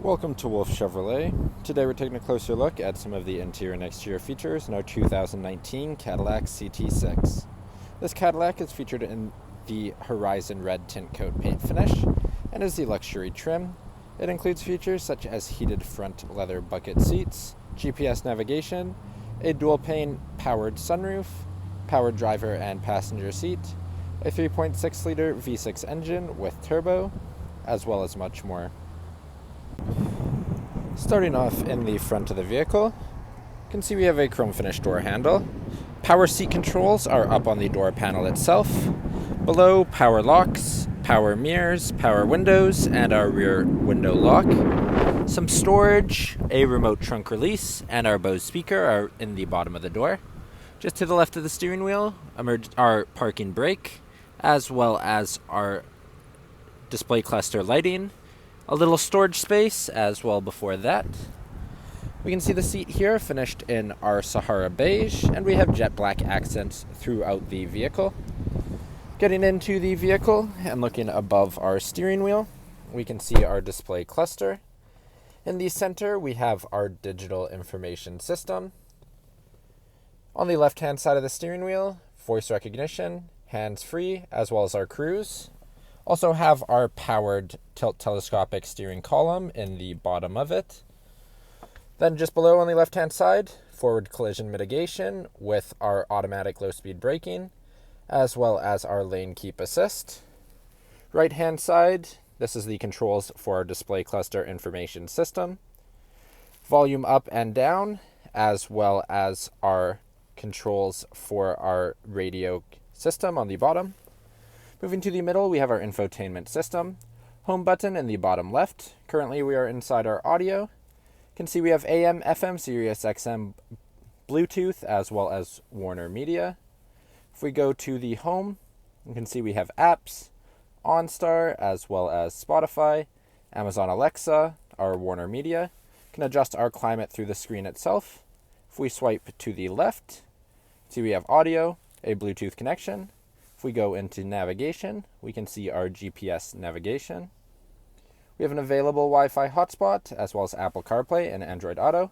Welcome to Wolf Chevrolet. Today we're taking a closer look at some of the interior and exterior features in our 2019 Cadillac CT6. This Cadillac is featured in the Horizon Red tint coat paint finish and is the luxury trim. It includes features such as heated front leather bucket seats, GPS navigation, a dual-pane powered sunroof, powered driver and passenger seat, a 3.6-liter V6 engine with turbo, as well as much more. Starting off in the front of the vehicle, you can see we have a chrome finish door handle. Power seat controls are up on the door panel itself. Below, power locks, power mirrors, power windows, and our rear window lock. Some storage, a remote trunk release, and our Bose speaker are in the bottom of the door. Just to the left of the steering wheel, our parking brake, as well as our display cluster lighting. A little storage space as well before that. We can see the seat here finished in our Sahara beige, and we have jet black accents throughout the vehicle. Getting into the vehicle and looking above our steering wheel, we can see our display cluster. In the center, we have our digital information system. On the left-hand side of the steering wheel, voice recognition, hands-free, as well as our cruise. Also have our powered tilt telescopic steering column in the bottom of it. Then just below on the left-hand side, forward collision mitigation with our automatic low-speed braking, as well as our lane keep assist. Right-hand side, this is the controls for our display cluster information system. Volume up and down, as well as our controls for our radio system on the bottom. Moving to the middle, we have our infotainment system. Home button in the bottom left. Currently, we are inside our audio. You can see we have AM, FM, Sirius XM, Bluetooth, as well as Warner Media. If we go to the home, you can see we have apps, OnStar, as well as Spotify, Amazon Alexa, our Warner Media. You can adjust our climate through the screen itself. If we swipe to the left, see we have audio, a Bluetooth connection. If we go into navigation, we can see our GPS navigation. We have an available Wi-Fi hotspot, as well as Apple CarPlay and Android Auto.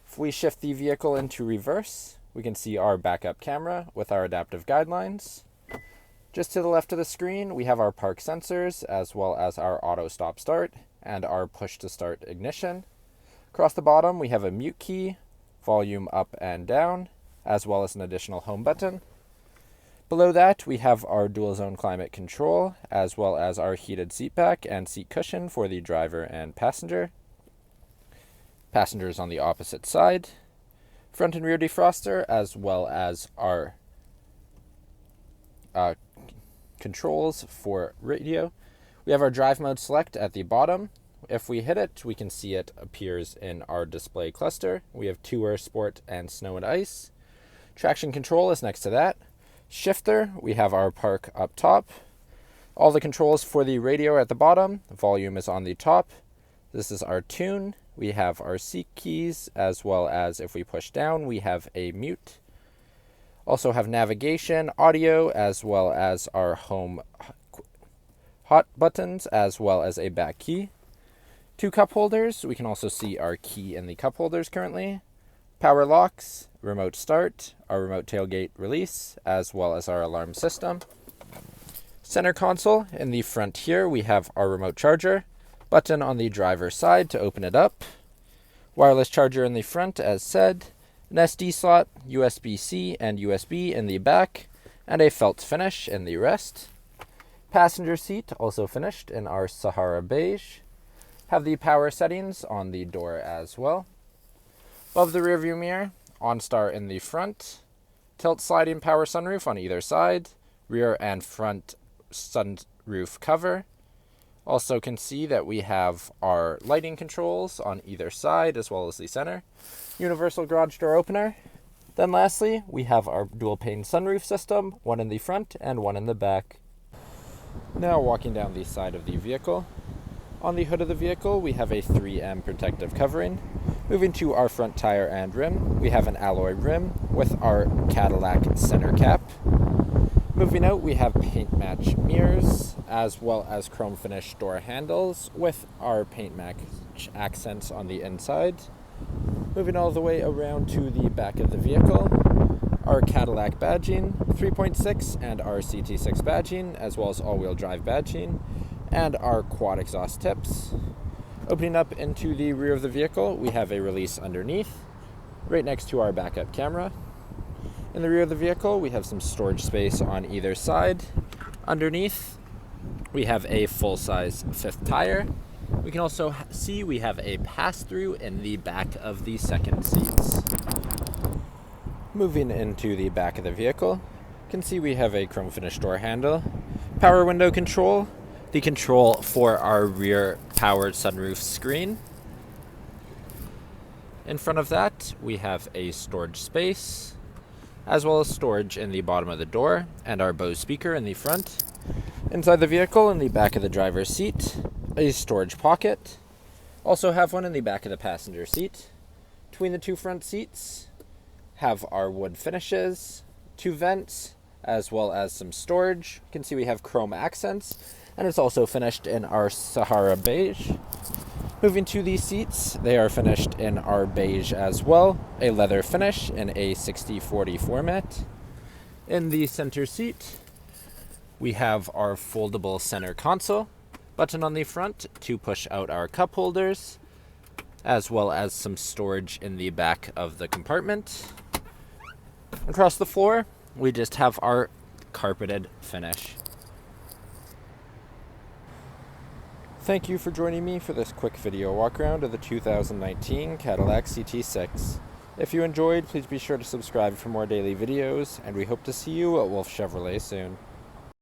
If we shift the vehicle into reverse, we can see our backup camera with our adaptive guidelines. Just to the left of the screen, we have our park sensors, as well as our auto stop start and our push to start ignition. Across the bottom, we have a mute key, volume up and down, as well as an additional home button. Below that, we have our dual zone climate control, as well as our heated seat back and seat cushion for the driver and passenger. Passengers on the opposite side. Front and rear defroster, as well as our controls for radio. We have our drive mode select at the bottom. If we hit it, we can see it appears in our display cluster. We have Tour, Sport, and Snow and Ice. Traction control is next to that. Shifter, we have our park up top. All the controls for the radio are at the bottom. Volume is on the top. This is our tune. We have our seat keys, as well as if we push down, we have a mute. Also have navigation, audio, as well as our home hot buttons, as well as a back key. 2 cup holders. We can also see our key in the cup holders currently. Power locks, remote start, our remote tailgate release, as well as our alarm system. Center console, in the front here, we have our remote charger. Button on the driver's side to open it up. Wireless charger in the front, as said. An SD slot, USB-C and USB in the back, and a felt finish in the rest. Passenger seat, also finished in our Sahara beige. Have the power settings on the door as well. Above the rearview mirror, OnStar in the front, tilt sliding power sunroof on either side, rear and front sunroof cover. Also can see that we have our lighting controls on either side as well as the center. Universal garage door opener. Then lastly, we have our dual pane sunroof system, one in the front and one in the back. Now walking down the side of the vehicle. On the hood of the vehicle, we have a 3M protective covering. Moving to our front tire and rim, we have an alloy rim with our Cadillac center cap. Moving out, we have paint match mirrors, as well as chrome finish door handles with our paint match accents on the inside. Moving all the way around to the back of the vehicle, our Cadillac badging, 3.6 and our CT6 badging, as well as all-wheel drive badging, and our quad exhaust tips. Opening up into the rear of the vehicle, we have a release underneath, right next to our backup camera. In the rear of the vehicle, we have some storage space on either side. Underneath, we have a full-size fifth tire. We can also see we have a pass-through in the back of the second seats. Moving into the back of the vehicle, you can see we have a chrome finish door handle, power window control, the control for our rear powered sunroof screen. In front of that, we have a storage space, as well as storage in the bottom of the door, and our Bose speaker in the front. Inside the vehicle, in the back of the driver's seat, a storage pocket. Also have one in the back of the passenger seat. Between the two front seats, have our wood finishes, two vents, as well as some storage. You can see we have chrome accents, and it's also finished in our Sahara beige. Moving to these seats, they are finished in our beige as well, a leather finish in a 60/40 format. In the center seat, we have our foldable center console, button on the front to push out our cup holders, as well as some storage in the back of the compartment. Across the floor, we just have our carpeted finish. Thank you for joining me for this quick video walk around of the 2019 Cadillac CT6. If you enjoyed, please be sure to subscribe for more daily videos, and we hope to see you at Wolf Chevrolet soon.